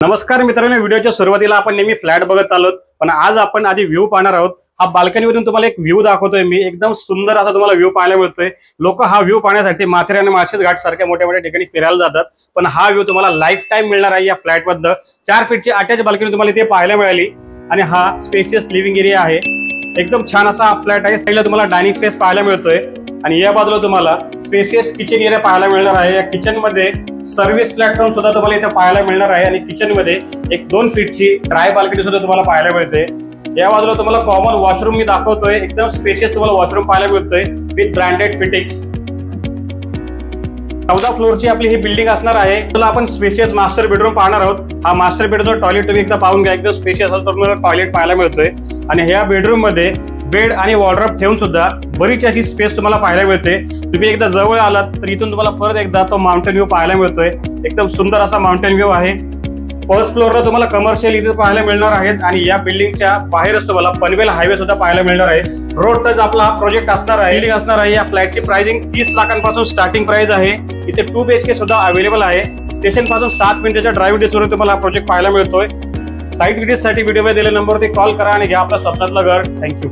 नमस्कार मित्रांनो, व्हिडिओच्या सुरुवातीला आपण नेहमी फ्लॅट बघत आलोत, पण आज आपण आधी व्ह्यू पाहणार आहोत। हा बाल्कनीवरून तुम्हाला एक व्ह्यू दाखवतोय मी, एकदम सुंदर असा तुम्हाला व्ह्यू पाहायला मिळतोय। लोक हा व्ह्यू पाहण्यासाठी माथेरान आणि माळशेज घाट सारख्या मोठ्या मोठ्या ठिकाणी फिरायला जातात, पण हा व्ह्यू तुम्हाला लाईफ टाइम मिळणार आहे। या फ्लॅट मध्ये 4 फीटची अटॅच बाल्कनी तुम्हाला इथे पाहायला मिळाली आणि हा स्पेशियस लिव्हिंग एरिया आहे। एकदम छान असा फ्लॅट आहे। साईडला तुम्हाला डायनिंग स्पेस पाहायला मिळतोय आणि या बाजूला तुम्हाला स्पेशियस किचन एरिया पाहायला मिळणार आहे। या किचन मध्ये सर्व्हिस प्लॅटफॉर्म सुद्धा तुम्हाला इथे पाहायला मिळणार आहे आणि किचन मध्ये एक 2 फीटची ड्राय बाल्कनी सुद्धा तुम्हाला पाहायला मिळते। या बाजूला तुम्हाला कॉमन वॉशरूम मी दाखवतोय, एकदम स्पेशियस तुम्हाला वॉशरूम पाहायला मिळतोय विथ ब्रँडेड फिटिंग्स। 14 फ्लोअरची आपली ही बिल्डिंग असणार आहे। तुला आपण स्पेशियस मास्टर बेडरूम पाहणार आहोत। हा मास्टर बेडरूम टॉयलेट तुम्ही एकदा पाहून घ्या, एकदम स्पेशियस असं तुम्हाला टॉयलेट पाहायला मिळतोय आणि ह्या बेडरूम मध्ये बेड आणि वॉर्डरोब ठेवून सुद्धा बरीच अशी स्पेस तुम्हाला पाहायला मिळते। तुम्ही एकदा जवळ आलात तर इथून तुम्हाला परत एकदा तो माउंटेन व्ह्यू पाहायला मिळतोय। एकदम सुंदर असा माउंटेन व्ह्यू आहे। फर्स्ट फ्लोअरला तुम्हाला कमर्शियल इथे पाहायला मिळणार आहेत आणि या बिल्डिंगच्या बाहेरच तुम्हाला पनवेल हायवे सुद्धा पाहायला मिळणार आहे। रोड टच आपला हा प्रोजेक्ट असणार आहे, बिल्डिंग असणार आहे। या फ्लॅटची प्राइसिंग 30 लाखांपासून स्टार्टिंग प्राइस आहे। इथे 2 BHK सुद्धा अवेलेबल आहे। स्टेशन पासून 7 मिनिटाच्या ड्राइव्ह डिस्टन्सवर तुम्हाला हा प्रोजेक्ट पाहायला मिळतोय। साइट व्हिजिट साठी व्हिडिओ मध्ये दिलेल्या नंबरवरती कॉल करा आणि घ्या आपल्या स्वप्नातलं घर। थँक्यू।